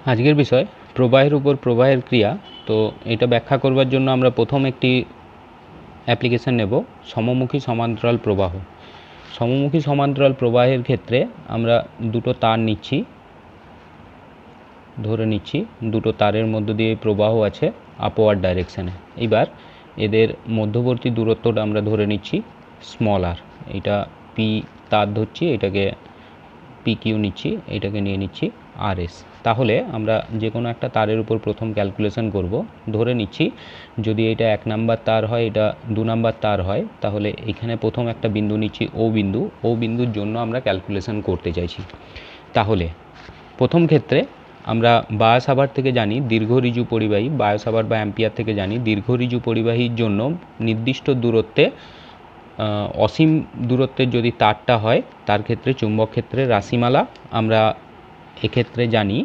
আজকের বিষয় প্রবাহের উপর প্রবাহের ক্রিয়া। তো এটা ব্যাখ্যা করবার জন্য আমরা প্রথম একটি অ্যাপ্লিকেশন নেব, সমমুখী সমান্তরাল প্রবাহ। সমমুখী সমান্তরাল প্রবাহের ক্ষেত্রে আমরা দুটো তার ধরে নিচ্ছি দুটো তারের মধ্য দিয়ে প্রবাহ আছে আপওয়ার্ড ডাইরেকশানে। এবার এদের মধ্যবর্তী দূরত্বটা আমরা ধরে নিচ্ছি স্মল আর। এটা পি তার ধরছি, এটাকে পি কিউ নিচ্ছি, এটাকে নিয়ে নিচ্ছি আর এস। তাহলে আমরা যে কোনো একটা তারের উপর প্রথম ক্যালকুলেশন করব। ধরে নিচ্ছি যদি এটা 1 নাম্বার তার হয়, এটা 2 নাম্বার তার হয়, তাহলে এখানে প্রথম একটা বিন্দু নিচ্ছি ও বিন্দু। ও বিন্দুর জন্য আমরা ক্যালকুলেশন করতে চাইছি। তাহলে প্রথম ক্ষেত্রে আমরা বায়োসাভার থেকে জানি দীর্ঘ ঋজু পরিবাহী, বায়োসাভার বা অ্যাম্পিয়ার থেকে জানি দীর্ঘ ঋজু পরিবাহীর জন্য নির্দিষ্ট দূরত্বে অসীম দূরত্বের যদি তারটা হয় তার ক্ষেত্রে চুম্বক ক্ষেত্রের রাশিমালা আমরা এক্ষেত্রে জানি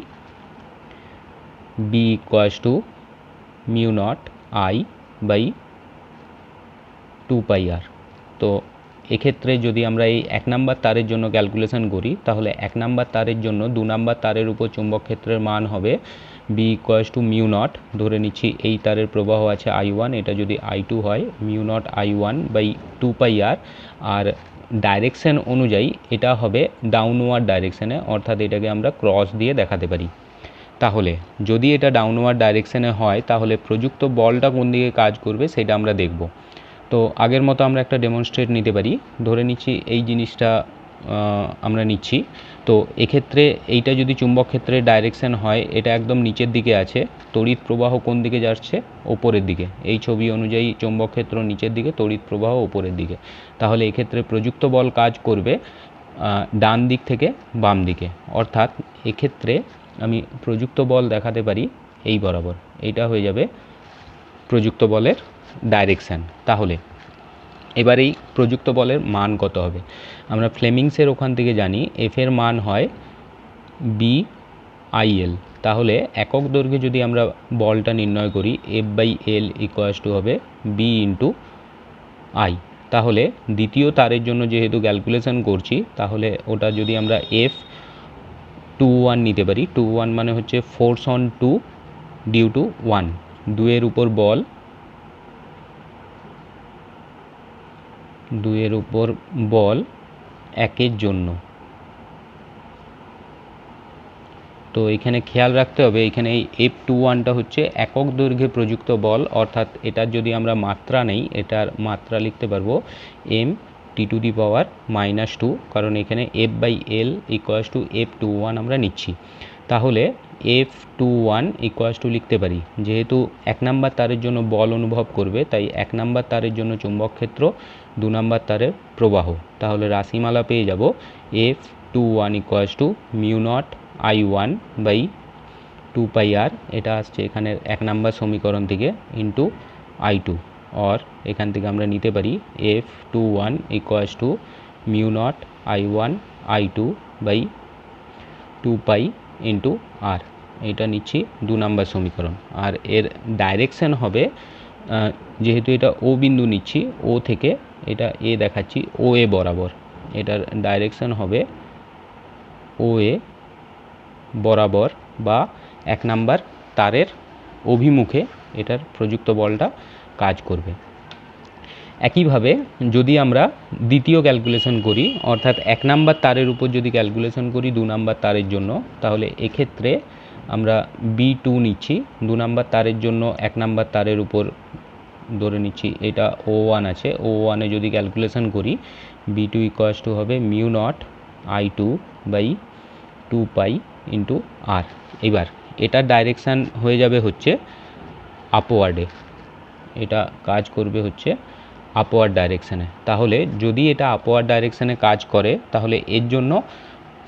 B equals to mu naught I by 2πr। তো এক্ষেত্রে যদি আমরা এই 1 নাম্বার তারের জন্য ক্যালকুলেশন করি, তাহলে 1 নাম্বার তারের জন্য 2 নাম্বার তারের উপর চুম্বক ক্ষেত্রের মান হবে B equals to mu naught, ধরে নিচ্ছি এই তারের প্রবাহ আছে I1, এটা যদি I2 হয় mu not I1 by 2πr। আর ডাইরেকশন অনুযায়ী এটা হবে ডাউনওয়ার্ড ডাইরেকশানে, অর্থাৎ এটাকে আমরা ক্রস দিয়ে দেখাতে পারি। তাহলে যদি এটা ডাউনওয়ার্ড ডাইরেকশানে হয় তাহলে প্রযুক্ত বলটা কোন দিকে কাজ করবে সেটা আমরা দেখব। তো আগের মতো আমরা একটা ডেমনস্ট্রেট নিতে পারি। ধরে নিচ্ছি এই জিনিসটা আমরা নিচ্ছি। তো এক্ষেত্রে এইটা যদি চুম্বক ক্ষেত্রের ডাইরেকশন হয়, এটা একদম নিচের দিকে আছে, তড়িৎ প্রবাহ কোন দিকে যাচ্ছে? ওপরের দিকে। এই ছবি অনুযায়ী চুম্বক ক্ষেত্র নিচের দিকে, তড়িৎ প্রবাহ ওপরের দিকে। তাহলে এক্ষেত্রে প্রযুক্ত বল কাজ করবে ডান দিক থেকে বাম দিকে, অর্থাৎ এক্ষেত্রে আমি প্রযুক্ত বল দেখাতে পারি এই বরাবর। এইটা হয়ে যাবে প্রযুক্ত বলের ডাইরেকশান। তাহলে এবার এই প্রযুক্ত বলের মান কত হবে? আমরা ফ্লেমিংসের ওখান থেকে জানি এফ এর মান হয় বি আইএল। তাহলে একক দৈর্ঘ্যে যদি আমরা বলটা নির্ণয় করি, F by L equals to হবে বি ইন্টু আই। তাহলে দ্বিতীয় তারের জন্য যেহেতু ক্যালকুলেশন করছি, তাহলে ওটা যদি আমরা F21 নিতে পারি। 21 মানে হচ্ছে ফোর্স অন 2 ডিউ টু 1, 2 এর উপর বল, 2 এর উপর বল 1 এর জন্য। তো এখানে খেয়াল রাখতে হবে, এখানে এই F21টা হচ্ছে একক দৈর্ঘ্যে প্রযুক্ত বল, অর্থাৎ এটার যদি আমরা মাত্রা নেই, এটার মাত্রা লিখতে পারবো এম টি টু দি পাওয়ার -2, কারণ এখানে F by L equals to F21 আমরা নিচ্ছি। তাহলে F21 ইকুয়ালস টু লিখতে পারি, যেহেতু 1 নাম্বার তারের জন্য বল অনুভব করবে, তাই 1 নাম্বার তারের জন্য চুম্বক ক্ষেত্র, 2 নাম্বার তারের প্রবাহ। তাহলে রাশিমালা পেয়ে যাব F21 equals to mu not I1 by 2πr, এটা আসছে এখানের 1 নাম্বার সমীকরণ থেকে, ইন্টু I2। আর এখান থেকে আমরা নিতে পারি F21 equals to mu not I1 I2 by 2π into R. এটা নিচ্ছি 2 নাম্বার সমীকরণ। আর এর ডাইরেকশান হবে, যেহেতু এটা ও বিন্দু নিচ্ছি, ও থেকে এটা এ দেখাচ্ছি ও এ বরাবর, এটার ডাইরেকশান হবে ও এ বরাবর বা 1 নাম্বার তারের অভিমুখে এটার প্রযুক্ত বলটা কাজ করবে। একইভাবে যদি আমরা দ্বিতীয় ক্যালকুলেশন করি, অর্থাৎ 1 নাম্বার তারের উপর যদি ক্যালকুলেশন করি 2 নাম্বার তারের জন্য, তাহলে এক্ষেত্রে আমরা B2 নিচ্ছি। 2 নাম্বার তারের জন্য 1 নাম্বার তারের উপর ধরে নিচ্ছি এটা O1 আছে, O1-এ যদি ক্যালকুলেশন করি B2 ইকুয়ালস টু হবে mu not I2 by 2π into R. এবার এটার ডাইরেকশান হয়ে যাবে হচ্ছে আপওয়ার্ডে, এটা কাজ করবে হচ্ছে আপওয়ার্ড ডাইরেকশানে। তাহলে যদি এটা আপওয়ার্ড ডাইরেকশানে কাজ করে, তাহলে এর জন্য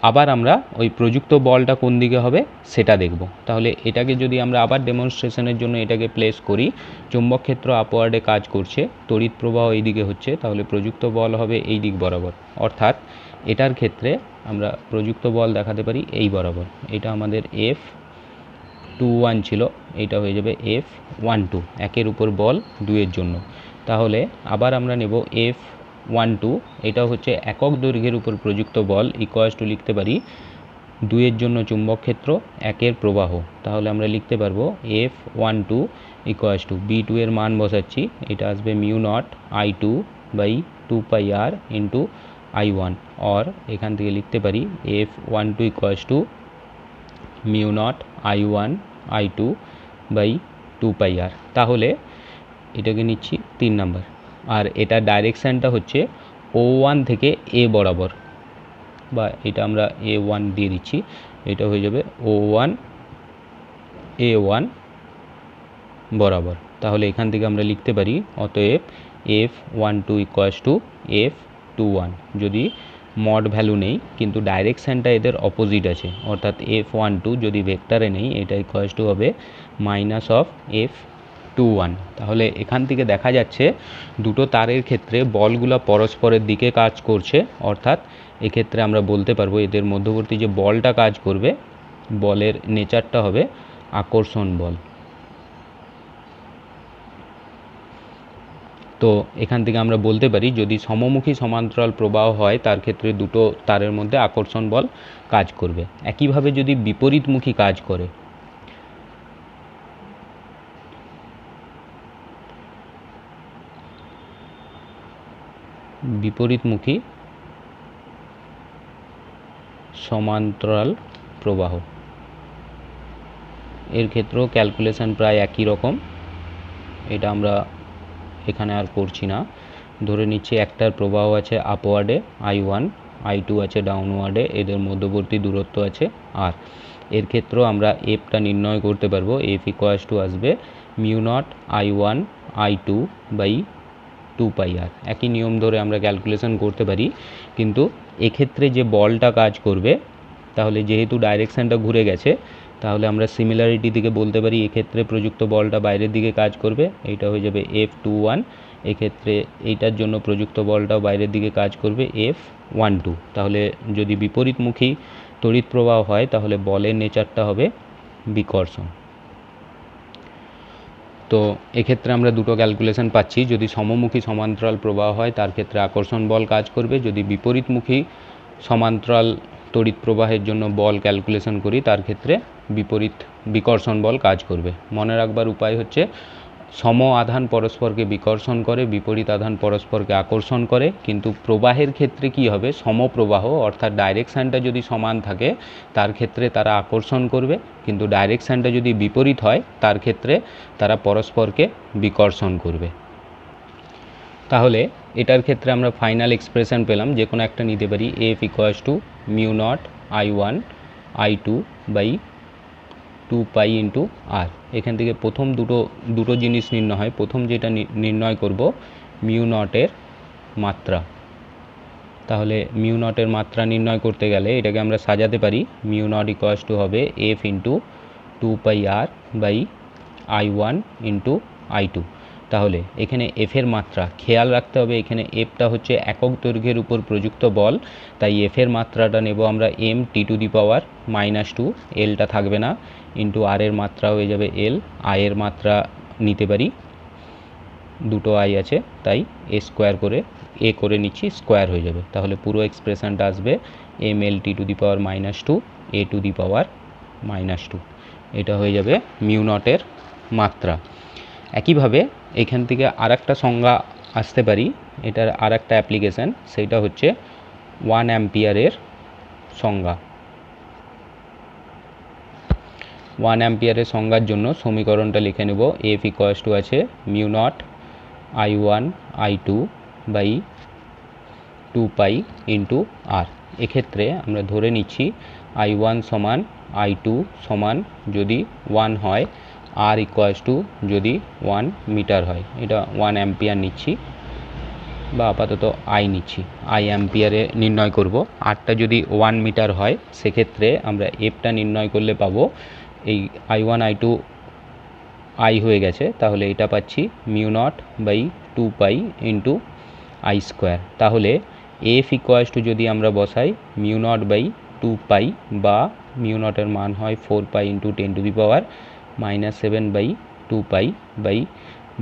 আবার আমরা ওই প্রযুক্ত বলটা কোন দিকে হবে সেটা দেখব। তাহলে এটাকে যদি আমরা আবার ডেমনস্ট্রেশনের জন্য এটাকে প্লেস করি, চুম্বক ক্ষেত্র আপওয়ার্ডে কাজ করছে, তড়িৎ প্রবাহ এই দিকে হচ্ছে, তাহলে প্রযুক্ত বল হবে এই দিক বরাবর। অর্থাৎ এটার ক্ষেত্রে আমরা প্রযুক্ত বল দেখাতে পারি এই বরাবর। এটা আমাদের F21 ছিল, এটা হয়ে যাবে F12, 1 এর উপর বল 2 এর জন্য। তাহলে আবার আমরা নেব F12, এটা হচ্ছে একক দৈর্ঘ্যের উপর প্রযুক্ত বল, ইকুয়ালস টু লিখতে পারি 2 এর জন্য চুম্বক ক্ষেত্র, 1-এর প্রবাহ। তাহলে আমরা লিখতে পারবো F12 ইকুয়ালস টু B2 এর মান বসাচ্ছি, এটা আসবে μ0I2/2πr ইন্টু I1, অর এখান থেকে লিখতে পারি F12 ইকুয়ালস টু μ0I1I2/2πr। তাহলে এটাকে নিচ্ছি 3 নাম্বার। আর এটা ডাইরেকশানটা হচ্ছে O1 থেকে A বরাবর, বা এটা আমরা A1 দিয়ে দিচ্ছি, এটা হয়ে যাবে O1 A1 বরাবর। তাহলে এখান থেকে আমরা লিখতে পারি অতএব F12 ইকুয়ালস টু F21, যদি মড ভ্যালু নেই কিন্তু ডাইরেকশানটা এদের অপোজিট আছে, অর্থাৎ F12 যদি ভেক্টরে নেই এটা ইকুয়ালস টু হবে মাইনাস অফ F21। তাহলে এখান থেকে দেখা যাচ্ছে দুটো তারের ক্ষেত্রে বলগুলো পরস্পরের দিকে কাজ করছে, অর্থাৎ এক্ষেত্রে আমরা বলতে পারবো এদের মধ্যবর্তী যে বলটা কাজ করবে, বলের নেচারটা হবে আকর্ষণ বল। তো এখান থেকে আমরা বলতে পারি যদি সমমুখী সমান্তরাল প্রবাহ হয় তার ক্ষেত্রে দুটো তারের মধ্যে আকর্ষণ বল কাজ করবে। একইভাবে যদি বিপরীতমুখী কাজ করে, বিপরীতমুখী সমান্তরাল প্রবাহ, এর ক্ষেত্রেও ক্যালকুলেশন প্রায় একই রকম, এটা আমরা এখানে আর করছি না। ধরে নিচ্ছি একটার প্রবাহ আছে আপওয়ার্ডে I1, I2 আছে ডাউনওয়ার্ডে, এদের মধ্যবর্তী দূরত্ব আছে আর। এর ক্ষেত্রেও আমরা এফটা নির্ণয় করতে পারবো, এফ ইকুয়ালস টু আসবে μ0I1I2/2πr। একই নিয়ম ধরে আমরা ক্যালকুলেশন করতে পারি, কিন্তু এক্ষেত্রে যে বলটা কাজ করবে, তাহলে যেহেতু ডাইরেকশানটা ঘুরে গেছে, তাহলে আমরা সিমিলারিটি থেকে বলতে পারি এক্ষেত্রে প্রযুক্ত বলটা বাইরের দিকে কাজ করবে, এইটা হয়ে যাবে F21। এক্ষেত্রে এইটার জন্য প্রযুক্ত বলটাও বাইরের দিকে কাজ করবে F12। তাহলে যদি বিপরীতমুখী তড়িৎ প্রবাহ হয় তাহলে বলের নেচারটা হবে বিকর্ষণ। তো এক্ষেত্রে আমরা দুটো ক্যালকুলেশন পাচ্ছি, যদি সমমুখী সমান্তরাল প্রবাহ হয় তার ক্ষেত্রে আকর্ষণ বল কাজ করবে, যদি বিপরীতমুখী সমান্তরাল তড়িৎ প্রবাহের জন্য বল ক্যালকুলেশন করি তার ক্ষেত্রে বিকর্ষণ বল কাজ করবে। মনে রাখবার উপায় হচ্ছে সম আধান পরস্পরকে বিকর্ষণ করে, বিপরীত আধান পরস্পরকে আকর্ষণ করে, কিন্তু প্রবাহের ক্ষেত্রে কি হবে, সমপ্রবাহ অর্থাৎ ডাইরেকশানটা যদি সমান থাকে তার ক্ষেত্রে তারা আকর্ষণ করবে, কিন্তু ডাইরেকশানটা যদি বিপরীত হয় তার ক্ষেত্রে তারা পরস্পরকে বিকর্ষণ করবে। তাহলে এটার ক্ষেত্রে আমরা ফাইনাল এক্সপ্রেশন পেলাম, যে কোনো একটা নিতে পারি, F equals to μ0I1I2/2π into R. এখান থেকে প্রথম দুটো জিনিস নির্ণয় হয়। প্রথম যেটা নির্ণয় করব μ0-এর মাত্রা। তাহলে μ0-এর মাত্রা নির্ণয় করতে গেলে এটাকে আমরা সাজাতে পারি, μ0 ইকুয়ালস টু হবে F into 2πr/I1 into I2। তাহলে এখানে এফের মাত্রা খেয়াল রাখতে হবে, এখানে এফটা হচ্ছে একক দৈর্ঘ্যের উপর প্রযুক্ত বল, তাই এফের মাত্রাটা নেব আমরা m(t²-2), এলটা থাকবে না, ইন্টু আর এর মাত্রা হয়ে যাবে এল, আয়ের মাত্রা নিতে পারি, দুটো আই আছে তাই এ করে নিচ্ছি, স্কোয়ার হয়ে যাবে। তাহলে পুরো এক্সপ্রেশনটা আসবে mLt²-2 a²-2, এটা হয়ে যাবে μ0-এর মাত্রা। একইভাবে এখান থেকে আরেকটা সংজ্ঞা আসতে পারি, এটার আরেকটা অ্যাপ্লিকেশান, সেটা হচ্ছে 1 অ্যাম্পিয়ারের সংজ্ঞা। 1 অ্যাম্পিয়ারের সংজ্ঞার জন্য সমীকরণটা লিখে নেব, F ইকুয়ালস টু আছে μ0I1I2/2π ইন্টু আর। এক্ষেত্রে আমরা ধরে নিচ্ছি I1 সমান I2 সমান যদি 1 হয়, আর ইকুয়ালস টু যদি 1 মিটার হয়, এটা 1 অ্যাম্পিয়ার নিচ্ছি, বা আপাতত আই নিচ্ছি, আই অ্যাম্পিয়ারে নির্ণয় করব। আরটা যদি 1 মিটার হয় সেক্ষেত্রে আমরা এফটা নির্ণয় করলে পাবো, এই I1 I2 আই হয়ে গেছে, তাহলে এটা পাচ্ছি μ0/2π ইন্টু I²। তাহলে এফ ইকুয়ালস টু যদি আমরা বসাই μ0/2π, বা μ0-এর মান হয় 4π ইন্টু 10⁻⁻7/2π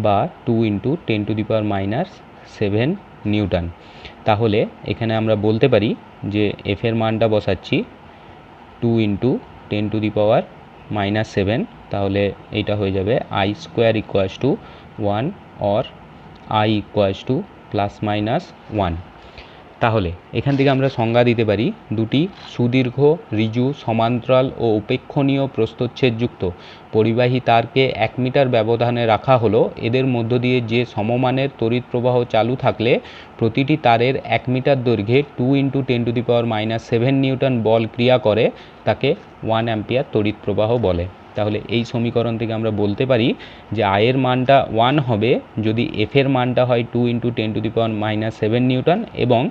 বা 2 ইন্টু 10⁻⁻7 নিউটন। তাহলে এখানে আমরা বলতে পারি যে এফের মানটা বসাচ্ছি 2 × 10⁻⁻7, তাহলে এইটা হয়ে যাবে I² = 1 or I = ±1। তাহলে এখান থেকে আমরা সংজ্ঞা দিতে পারি, দুটি সুদীর্ঘ, ঋজু, সমান্তরাল ও উপেক্ষণীয় প্রস্থচ্ছেদযুক্ত পরিবাহী তারকে 1 মিটার ব্যবধানে রাখা হলো। এদের মধ্য দিয়ে যে সমমানের তড়িৎ প্রবাহ চালু থাকলে প্রতিটি তারের 1 মিটার দৈর্ঘ্যে 2 × 10⁻⁷ নিউটন বল ক্রিয়া করে, তাকে 1 অ্যাম্পিয়ার তড়িৎ প্রবাহ বলে। তাহলে এই সমীকরণ থেকে আমরা বলতে পারি যে I এর মানটা 1 হবে যদি F এর মানটা হয় 2 × 10⁻⁷ নিউটন এবং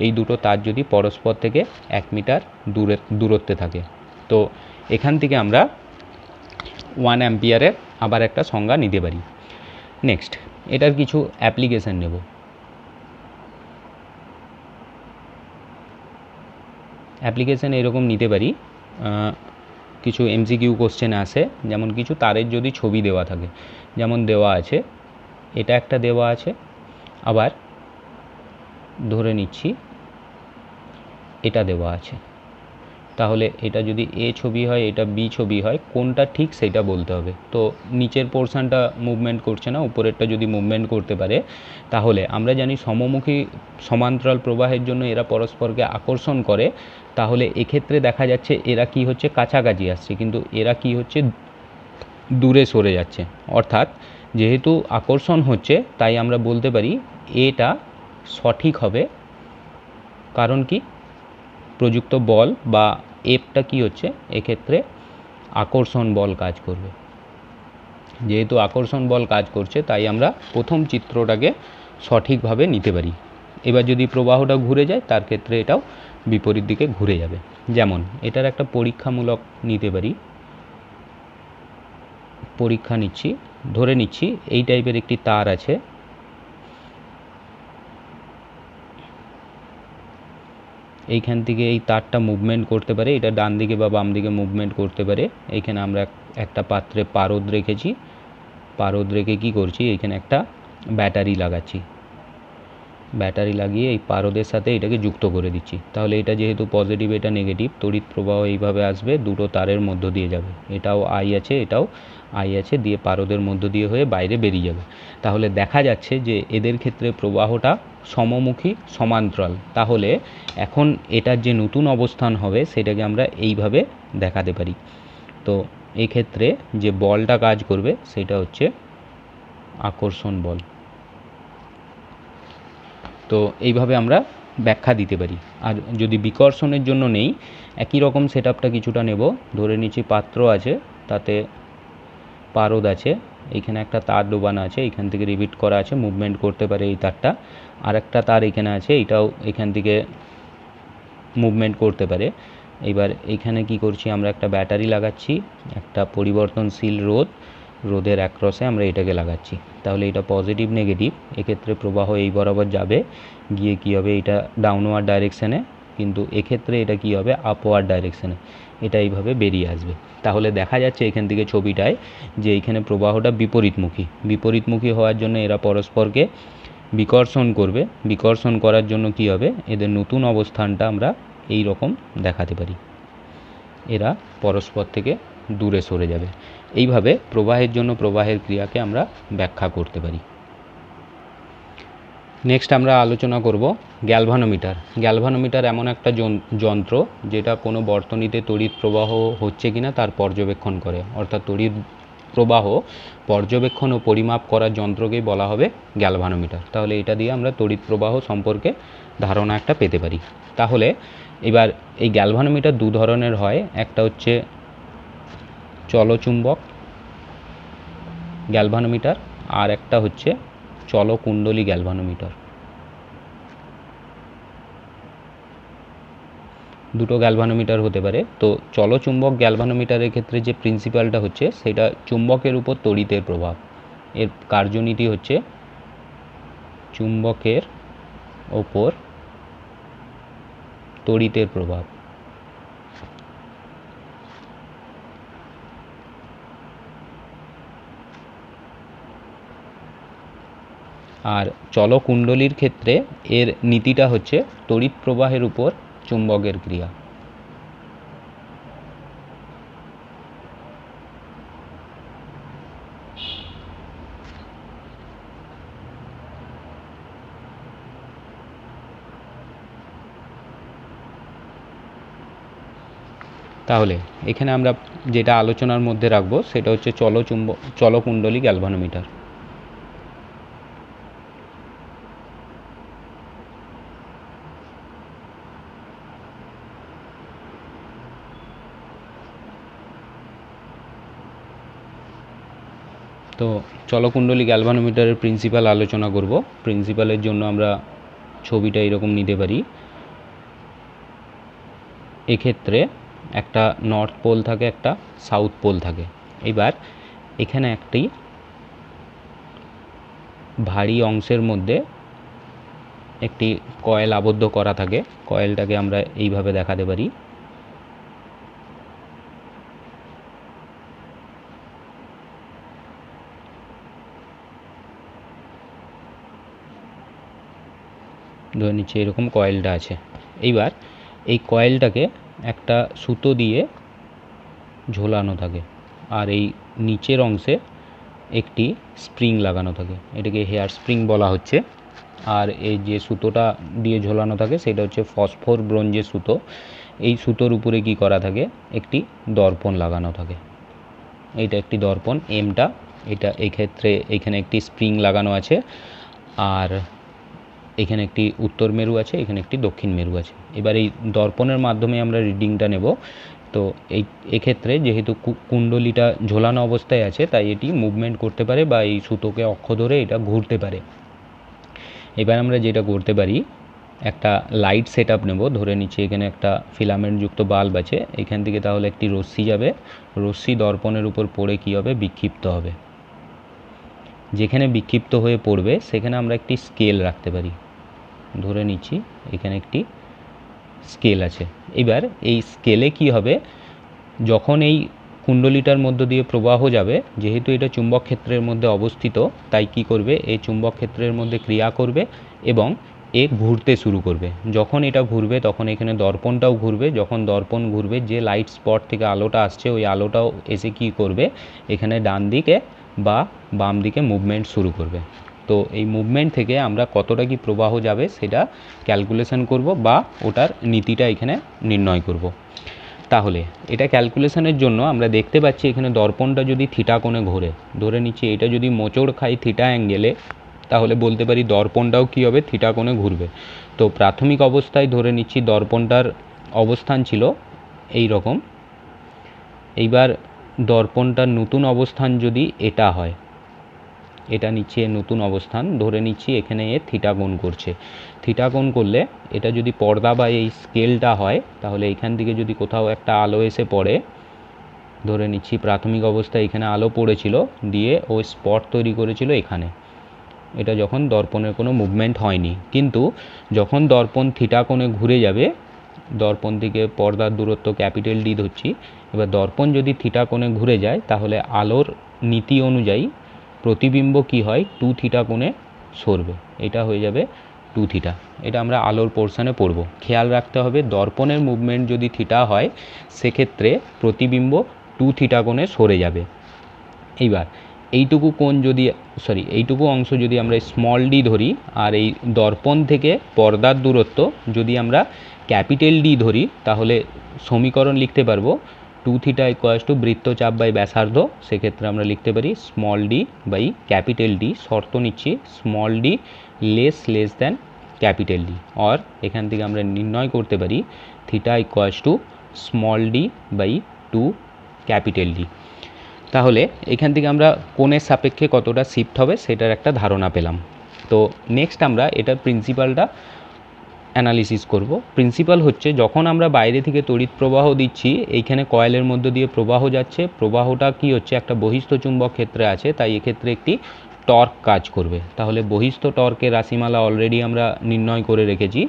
এই দুটো তার যদি পরস্পর থেকে 1 মিটার দূরত্বে থাকে। তো এখান থেকে আমরা 1 অ্যাম্পিয়ারের আবার একটা সংজ্ঞা নিতে পারি। নেক্সট, এটার কিছু অ্যাপ্লিকেশন নেব। অ্যাপ্লিকেশন এরকম নিতে পারি, কিছু MCQ কোশ্চেন আসে, যেমন কিছু তারের যদি ছবি দেওয়া থাকে, যেমন দেওয়া আছে এটা একটা দেওয়া আছে, আবার ধরে নিচ্ছি এটা দেওয়া আছে। তাহলে এটা যদি A ছবি হয়, এটা B ছবি হয়, কোনটা ঠিক সেটা বলতে হবে। তো নিচের পোর্শনটা মুভমেন্ট করছে না, উপরেরটা যদি মুভমেন্ট করতে পারে, তাহলে আমরা জানি সমমুখী সমান্তরাল প্রবাহের জন্য এরা পরস্পরকে আকর্ষণ করে। তাহলে এক্ষেত্রে দেখা যাচ্ছে এরা কি হচ্ছে, কাছাকাছি আসছে, কিন্তু এরা কি হচ্ছে, দূরে সরে যাচ্ছে। অর্থাৎ যেহেতু আকর্ষণ হচ্ছে, তাই আমরা বলতে পারি এটা সঠিক হবে। কারণ কি, প্রযুক্ত বল বা এফটা কি হচ্ছে, এক্ষেত্রে আকর্ষণ বল কাজ করবে। যেহেতু আকর্ষণ বল কাজ করছে, তাই আমরা প্রথম চিত্রটাকে সঠিকভাবে নিতে পারি। এবার যদি প্রবাহটা ঘুরে যায়, তার ক্ষেত্রে এটাও বিপরীত দিকে ঘুরে যাবে। যেমন এটার একটা পরীক্ষামূলক নিতে পারি। পরীক্ষা নিচ্ছি, ধরে নিচ্ছি এই টাইপের একটি তার আছে, এইখান থেকে এই তারটা মুভমেন্ট করতে পারে, এটা ডান দিকে বা বাম দিকে মুভমেন্ট করতে পারে। এইখানে আমরা একটা পাত্রে পারদ রেখেছি, পারদ রেখে কি করছি, এইখানে একটা ব্যাটারি লাগাচ্ছি, ব্যাটারি লাগিয়ে এই পারদের সাথে এটাকে যুক্ত করে দিচ্ছি। তাহলে এটা যেহেতু পজিটিভ, এটা নেগেটিভ, তড়িৎ প্রবাহ এইভাবে আসবে, দুটো তারের মধ্য দিয়ে যাবে, এটাও I আছে, এটাও I আছে, দিয়ে পারদের মধ্য দিয়ে হয়ে বাইরে বেরিয়ে যাবে। তাহলে দেখা যাচ্ছে যে এদের ক্ষেত্রে প্রবাহটা সমমুখী সমান্তরাল। তাহলে এখন এটার যে নতুন অবস্থান হবে সেটাকে আমরা এইভাবে দেখাতে পারি। তো এক্ষেত্রে যে বলটা কাজ করবে সেটা হচ্ছে আকর্ষণ বল। তো এইভাবে আমরা ব্যাখ্যা দিতে পারি। আর যদি বিকর্ষণের জন্য নেই, একই রকম সেটআপটা কিছুটা নেব। ধরে নিচ্ছি পাত্র আছে, তাতে পারদ আছে, এইখানে একটা তার ডোবানো আছে, এখান থেকে রিপিট করা আছে, মুভমেন্ট করতে পারে এই তারটা। আর একটা তার এখানে আছে, এটাও এখান থেকে মুভমেন্ট করতে পারে। এবার এইখানে কি করছি, আমরা একটা ব্যাটারি লাগাচ্ছি, একটা পরিবর্তনশীল রোদের অ্যাক্রসে আমরা এটাকে লাগাচ্ছি। তাহলে এটা পজিটিভ নেগেটিভ, এক্ষেত্রে প্রবাহ এই বরাবর যাবে, গিয়ে কি হবে, এটা ডাউনওয়ার্ড ডাইরেকশানে, কিন্তু এক্ষেত্রে এটা কি হবে, আপওয়ার্ড ডাইরেকশানে, এটা এইভাবে বেরিয়ে আসবে। তাহলে দেখা যাচ্ছে এখান থেকে ছবিটায় যে এইখানে প্রবাহটা বিপরীতমুখী হওয়ার জন্য এরা পরস্পরকে বিকর্ষণ করবে। বিকর্ষণ করার জন্য কি হবে, এদের নতুন অবস্থানটা আমরা এই রকম দেখাতে পারি, এরা পরস্পর থেকে দূরে সরে যাবে। এইভাবে প্রবাহের জন্য প্রবাহের ক্রিয়াকে আমরা ব্যাখ্যা করতে পারি। নেক্সট আমরা আলোচনা করব গ্যালভানোমিটার। গ্যালভানোমিটার এমন একটা যন্ত্র যেটা কোনো বর্তনীতে তড়িৎ প্রবাহ হচ্ছে কিনা তার পর্যবেক্ষণ করে। অর্থাৎ তড়িৎ প্রবাহ পর্যবেক্ষণ ও পরিমাপ করার যন্ত্রকেই বলা হবে গ্যালভানোমিটার। তাহলে এটা দিয়ে আমরা তড়িৎ প্রবাহ সম্পর্কে ধারণা একটা পেতে পারি। তাহলে এবার এই গ্যালভানোমিটার দু ধরনের হয়, একটা হচ্ছে চলচুম্বক গ্যালভানোমিটার, আর একটা হচ্ছে চলকুণ্ডলী গ্যালভানোমিটার। দুটো গ্যালভানোমিটার হতে পারে। তো চলচুম্বক গ্যালভানোমিটারের ক্ষেত্রে যে প্রিন্সিপালটা হচ্ছে সেটা চুম্বকের উপর তড়িতের প্রভাব। এর কার্যনীতি হচ্ছে চুম্বকের ওপর তড়িতের প্রভাব। আর চলকুণ্ডলীর ক্ষেত্রে এর নীতিটা হচ্ছে তড়িৎ প্রবাহের উপর চুম্বকের ক্রিয়া। তাহলে এখানে আমরা যেটা আলোচনার মধ্যে রাখবো সেটা হচ্ছে চলকুণ্ডলী গ্যালভানোমিটার। তো চলকুণ্ডলী গ্যালভানোমিটারের প্রিন্সিপাল আলোচনা করব। প্রিন্সিপালের জন্য আমরা ছবিটা এরকম নিতে পারি। এক্ষেত্রে একটা নর্থ পোল থাকে, একটা সাউথ পোল থাকে। এবার এখানে একটি ভারী অংশের মধ্যে একটি কয়েল আবদ্ধ করা থাকে। কয়েলটাকে আমরা এইভাবে দেখাতে পারি। ধরে নিচ্ছে এরকম কয়েলটা আছে। এইবার এই কয়েলটাকে একটা সুতো দিয়ে ঝোলানো থাকে, আর এই নিচের অংশে একটি স্প্রিং লাগানো থাকে, এটাকে হেয়ার স্প্রিং বলা হচ্ছে। আর এই যে সুতোটা দিয়ে ঝোলানো থাকে সেটা হচ্ছে ফসফর ব্রোঞ্জের সুতো। এই সুতোর উপরে কি করা থাকে, একটি দর্পণ লাগানো থাকে। এইটা একটি দর্পণ এমটা, এটা এক্ষেত্রে এখানে একটি স্প্রিং লাগানো আছে, আর এখানে একটি উত্তর মেরু আছে, এখানে একটি দক্ষিণ মেরু আছে। এবার এই দর্পণের মাধ্যমে আমরা রিডিংটা নেব। তো এক্ষেত্রে যেহেতু কুণ্ডলীটা ঝোলানো অবস্থায় আছে তাই এটি মুভমেন্ট করতে পারে বা এই সুতোকে অক্ষ ধরে এটা ঘুরতে পারে। এবার আমরা যেটা করতে পারি, একটা লাইট সেট আপ নেব। ধরে নিচ্ছি এখানে একটা ফিলামেন্টযুক্ত বাল্ব আছে, এখান থেকে তাহলে একটি রশ্মি যাবে, রশ্মি দর্পণের উপর পড়ে কী হবে, বিক্ষিপ্ত হবে। যেখানে বিক্ষিপ্ত হয়ে পড়বে সেখানে আমরা একটি স্কেল রাখতে পারি। ধরে নিচ্ছি এখানে একটি স্কেল আছে। এবার এই স্কেলে কি হবে, যখন এই কুণ্ডলীটার মধ্য দিয়ে প্রবাহ যাবে, যেহেতু এটা চুম্বক ক্ষেত্রের মধ্যে অবস্থিত তাই কি করবে, এই চুম্বক ক্ষেত্রের মধ্যে ক্রিয়া করবে এবং এ ঘুরতে শুরু করবে। যখন এটা ঘুরবে তখন এখানে দর্পণটাও ঘুরবে। যখন দর্পণ ঘুরবে, যে লাইট স্পট থেকে আলোটা আসছে ওই আলোটাও এসে কি করবে, এখানে ডান দিকে বা বাম দিকে মুভমেন্ট শুরু করবে। তো এই মুভমেন্ট থেকে আমরা কতটা কি প্রবাহ যাবে সেটা ক্যালকুলেশন করব বা ওটার নীতিটা এখানে নির্ণয় করব। তাহলে এটা ক্যালকুলেশনের জন্য আমরা দেখতে পাচ্ছি এখানে দর্পণটা যদি থিটা কোণে ঘোরে, ধরে নিচ্ছি এটা যদি মোচড় খায় থিটা অ্যাঙ্গেলে, তাহলে বলতে পারি দর্পণটাও কী হবে, থিটা কোণে ঘুরবে। তো প্রাথমিক অবস্থায় ধরে নিচ্ছি দর্পণটার অবস্থান ছিল এই রকম। এইবার দর্পণটার নতুন অবস্থান যদি এটা হয়, এটা নিচ্ছে নতুন অবস্থান, ধরে নিচ্ছি এখানে এ থিটা কোণ করছে। থিটা কোণ করলে এটা যদি পর্দা বা এই স্কেলটা হয়, তাহলে এখান থেকে যদি কোথাও একটা আলো এসে পড়ে, ধরে নিচ্ছি প্রাথমিক অবস্থায় এখানে আলো পড়েছিল, দিয়ে ও স্পট তৈরি করেছিল এখানে। এটা যখন দর্পণের কোনো মুভমেন্ট হয়নি, কিন্তু যখন দর্পণ থিটা কোণে ঘুরে যাবে, দর্পণ থেকে পর্দার দূরত্ব ক্যাপিটাল ডি ধরছি, এবার দর্পণ যদি থিটা কোণে ঘুরে যায় তাহলে আলোর নীতি অনুযায়ী প্রতিবিম্ব কি হয়, 2 থিটা কোণে সরবে। এটা হয়ে যাবে 2 থিটা। এটা আমরা আলোর পোর্শনে পড়ব। খেয়াল রাখতে হবে দর্পণের মুভমেন্ট যদি থিটা হয় সেক্ষেত্রে প্রতিবিম্ব 2 থিটা কোণে সরে যাবে। এইবার এইটুকু কোণ যদি এইটুকু অংশ যদি আমরা স্মল ডি ধরি, আর এই দর্পণ থেকে পর্দার দূরত্ব যদি আমরা ক্যাপিটাল ডি ধরি, তাহলে সমীকরণ লিখতে পারবো 2 থিটা ইকুয়ালস টু বৃত্তচাপ বাই ব্যাসার্ধ। সেক্ষেত্রে আমরা লিখতে পারি small D by capital D. শর্ত নিচ্ছি small D less than capital D, আর এখান থেকে আমরা নির্ণয় করতে পারি theta equals to small D by 2 capital D. তাহলে এখান থেকে আমরা কোণের সাপেক্ষে কতটা শিফট হবে সেটার একটা ধারণা পেলাম। তো নেক্সট আমরা এটার প্রিন্সিপালটা অ্যানালিসিস করব। প্রিন্সিপাল হচ্ছে যখন আমরা বাইরে থেকে তড়িৎ প্রবাহ দিচ্ছি, এইখানে কয়েলের মধ্য দিয়ে প্রবাহ যাচ্ছে, প্রবাহটা কি হচ্ছে, একটা বহিস্থ চুম্বক ক্ষেত্রে আছে, তাই এক্ষেত্রে একটি টর্ক কাজ করবে। তাহলে বহিস্থ টর্কের রাশিমালা অলরেডি আমরা নির্ণয় করে রেখেছি।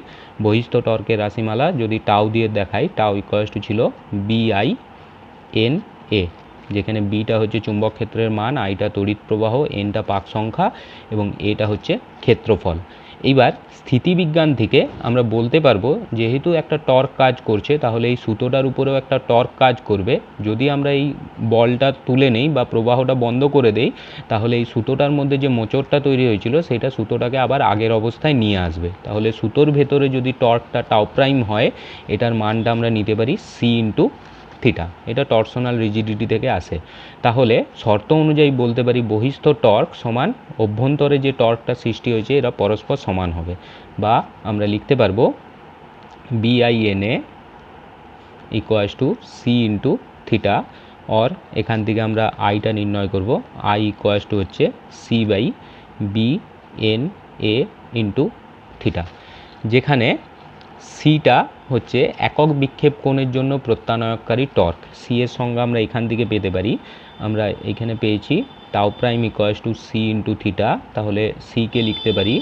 বহিস্থ টর্কের রাশিমালা যদি টাউ দিয়ে দেখাই, টাউ ইকুয়ালস টু ছিল BI/NA, যেখানে বিটা হচ্ছে চুম্বক ক্ষেত্রের মান, আইটা তড়িৎ প্রবাহ, এনটা পাক সংখ্যা এবং এটা হচ্ছে ক্ষেত্রফল। এইবার স্থিতিবিজ্ঞান থেকে আমরা বলতে পারবো যেহেতু একটা টর্ক কাজ করছে তাহলে এই সুতোটার উপরেও একটা টর্ক কাজ করবে। যদি আমরা এই বলটা তুলে নেই বা প্রবাহটা বন্ধ করে দেই, তাহলে এই সুতোটার মধ্যে যে মোচড়টা তৈরি হয়েছিল সেটা সুতোটাকে আবার আগের অবস্থায় নিয়ে আসবে। তাহলে সুতোর ভেতরে যদি টর্কটা টাউ প্রাইম হয়, এটার মানটা আমরা নিতে পারি C × থিটা। এটা টরশনাল রিজিডিটি থেকে আসে। তাহলে শর্ত অনুযায়ী বলতে পারি বহিস্থ টর্ক সমান অভ্যন্তরে যে টর্কটা সৃষ্টি হয়েছে এরা পরস্পর সমান হবে, বা আমরা লিখতে পারবো BINA equals to C into theta, or এখান থেকে আমরা আইটা নির্ণয় করব, আই ইকুয়ালস টু হচ্ছে C by BNA into theta, যেখানে সিটা হচ্ছে একক বিক্ষেপ কোণের জন্য প্রত্যানয়ককারী টর্ক। সি এর সংজ্ঞা আমরা এখান থেকে পেতে পারি, আমরা এখানে পেয়েছি tau prime equals to C into theta, তাহলে সিকে লিখতে পারি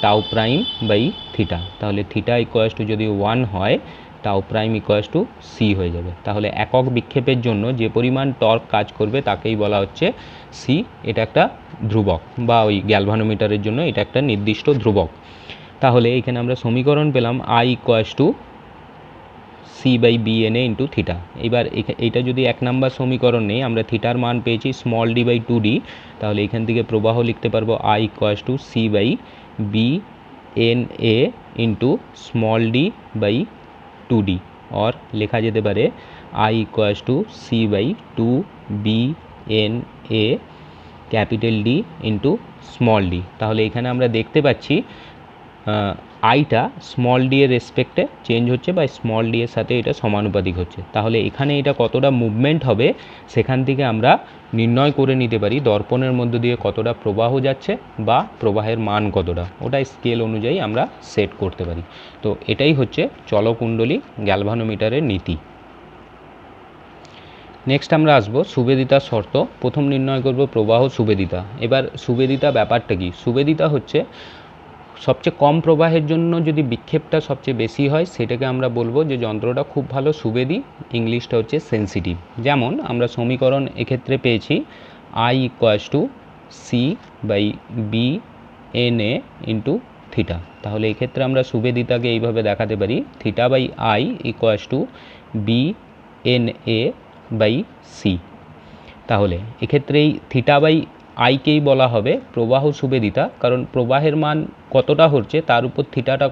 টাউ প্রাইম বাই থিটা, তাহলে থিটা ইকুয়ালস টু যদি 1 হয় tau prime equals to C হয়ে যাবে। তাহলে একক বিক্ষেপের জন্য যে পরিমাণ টর্ক কাজ করবে তাকেই বলা হচ্ছে সি। এটা একটা ধ্রুবক, বা ওই গ্যালভানোমিটারের জন্য এটা একটা নির্দিষ্ট ধ্রুবক। তাহলে এখানে আমরা সমীকরণ পেলাম I equals to C by BNA into theta. এবার এইটা যদি 1 নম্বর সমীকরণ নেই, আমরা থিটার মান পেয়েছি স্মল ডি বাই 2D, তাহলে এখান থেকে প্রবাহ লিখতে পারবো I equals to C by BNA into small D by 2D, और লেখা যেতে পারে I equals to C by 2BNA capital D into small D. তাহলে এখানে আমরা দেখতে পাচ্ছি আইটা স্মল ডি এর রেসপেক্টে চেঞ্জ হচ্ছে, বা স্মল ডি এর সাথে এটা সমানুপাতিক হচ্ছে। তাহলে এখানে এটা কতটা মুভমেন্ট হবে সেখান থেকে আমরা নির্ণয় করে নিতে পারি দর্পণের মধ্য দিয়ে কতটা প্রবাহ যাচ্ছে বা প্রবাহের মান কতটা, ওটা স্কেল অনুযায়ী আমরা সেট করতে পারি। তো এটাই হচ্ছে চলকুণ্ডলী গ্যালভানোমিটারের নীতি। নেক্সট আমরা আসবো সুবেদিতার শর্ত। প্রথম নির্ণয় করব প্রবাহ সুবেদিতা। এবার সুবেদিতা ব্যাপারটা কি? সুবেদিতা হচ্ছে সবচেয়ে কম প্রবাহের জন্য যদি বিক্ষেপটা সবচেয়ে বেশি হয় সেটাকে আমরা বলবো যে যন্ত্রটা খুব ভালো সুবেদী, ইংলিশটা হচ্ছে সেন্সিটিভ। যেমন আমরা সমীকরণ এক্ষেত্রে পেয়েছি I equals to C by BNA into theta. তাহলে এক্ষেত্রে আমরা সুবেদিতাকে এইভাবে দেখাতে পারি theta by I equals to BNA by C. তাহলে এক্ষেত্রে এই থিটা বাই আইকেই বলা হবে প্রবাহ সুবেদিতা, কারণ প্রবাহের মান কতটা হচ্ছে তার উপর থিটাটা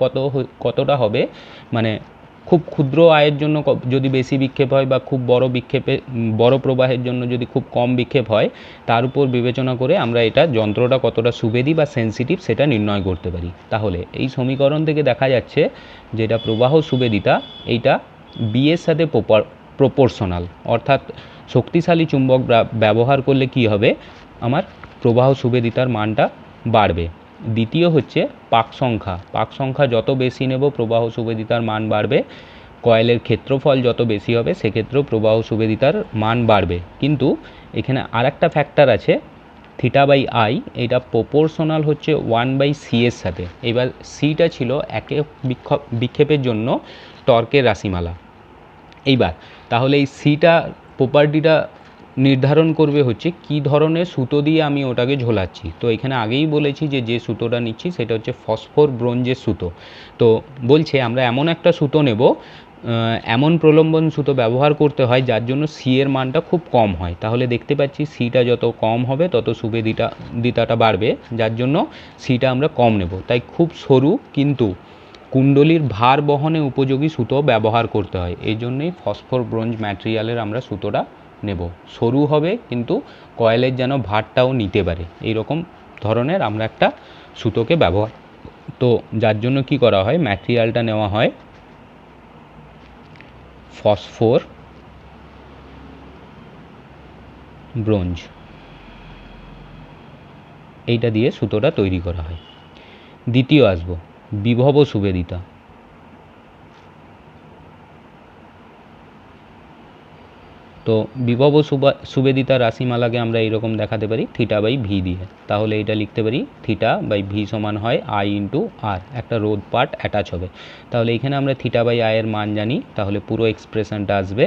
কতটা হবে, মানে খুব ক্ষুদ্র আয়ের জন্য যদি বেশি বিক্ষেপ হয়, বা খুব বড় প্রবাহের জন্য যদি খুব কম বিক্ষেপ হয়, তার উপর বিবেচনা করে আমরা এটা যন্ত্রটা কতটা সুবেদী বা সেন্সিটিভ সেটা নির্ণয় করতে পারি। তাহলে এই সমীকরণ থেকে দেখা যাচ্ছে যেটা প্রবাহ সুবেদিতা এইটা বি এর সাথে প্রপোর্শনাল, অর্থাৎ শক্তিশালী চুম্বক ব্যবহার করলে কি হবে, আমার প্রবাহ সুবেদিতার মানটা বাড়বে। দ্বিতীয় হচ্ছে পাক সংখ্যা যত বেশি নেব প্রবাহ সুবেদিতার মান বাড়বে। কয়েলের ক্ষেত্রফল যত বেশি হবে সেক্ষেত্রেও প্রবাহ সুবেদিতার মান বাড়বে। কিন্তু এখানে আরেকটা ফ্যাক্টর আছে, থিটা বাই আই এটা প্রপোর্শনাল হচ্ছে 1/c এর সাথে। এবার সিটা ছিল একক বিক্ষেপের জন্য টর্কের রাশিমালা। এইবার তাহলে এই সিটা প্রপার্টিটা নির্ধারণ করবে হচ্ছে কি ধরনের সুতো দিয়ে আমি ওটাকে ঝোলাচ্ছি। তো এখানে আগেই বলেছি যে সুতোটা নিচ্ছি সেটা হচ্ছে ফসফর ব্রোঞ্জের সুতো। তো বলছে আমরা এমন একটা সুতো নেব, এমন প্রলম্বন সুতো ব্যবহার করতে হয় যার জন্য সি এর মানটা খুব কম হয়। তাহলে দেখতে পাচ্ছি সিটা যত কম হবে তত সুবেদিতাটা বাড়বে, যার জন্য সিটা আমরা কম নেব। তাই খুব সরু কিন্তু কুণ্ডলীর ভার বহনে উপযোগী সুতো ব্যবহার করতে হয়, এই জন্যই ফসফর ব্রোঞ্জ ম্যাটেরিয়ালের আমরা সুতোটা নেব। সরু হবে কিন্তু কয়েলের যেন ভারটাও নিতে পারে, এই রকম ধরনের আমরা একটা সুতোকে ব্যবহার, তো যার জন্য কি করা হয় ম্যাটেরিয়ালটা নেওয়া হয় ফসফর ব্রোঞ্জ, এইটা দিয়ে সুতোটা তৈরি করা হয়। দ্বিতীয় আসবো বিভব সুবেদিতা। তো বিভব সুবেদিতা রাশিমালাকে আমরা এইরকম দেখাতে পারি থিটা বাই ভি দিয়ে। তাহলে এটা লিখতে পারি থিটা বাই ভি সমান হয় আই ইন্টু আর, একটা রোধ পার্ট অ্যাটাচ হবে। তাহলে এখানে আমরা থিটা বাই আয়ের মান জানি, তাহলে পুরো এক্সপ্রেশনটা আসবে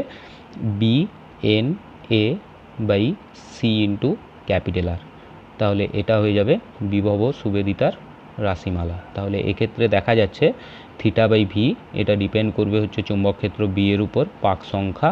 BNA by C into capital R. তাহলে এটা হয়ে যাবে বিভব সুবেদিতার রাশিমালা। তাহলে এক্ষেত্রে দেখা যাচ্ছে থিটা বাই ভি এটা ডিপেন্ড করবে হচ্ছে চুম্বক ক্ষেত্র বি এর উপর, পাক সংখ্যা,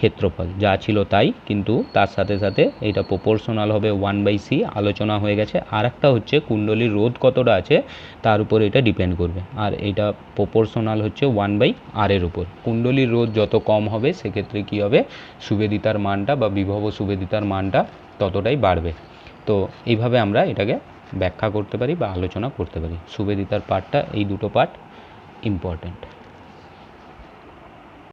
ক্ষেত্রফল যা ছিল তাই, কিন্তু তার সাথে সাথে এটা প্রপোর্শনাল হবে 1/c, আলোচনা হয়ে গেছে। আর একটা হচ্ছে কুণ্ডলীর রোধ কতটা আছে তার উপর এটা ডিপেন্ড করবে, আর এটা প্রপোর্শনাল হচ্ছে 1/r এর উপর। কুণ্ডলীর রোধ যত কম হবে সেক্ষেত্রে কী হবে, সুবেদিতার মানটা বা বিভব সুবেদিতার মানটা ততটাই বাড়বে। তো এইভাবে আমরা এটাকে ব্যাখ্যা করতে পারি বা আলোচনা করতে পারি। সুবেদিতার পার্টটা, এই দুটো পার্ট ইম্পর্ট্যান্ট।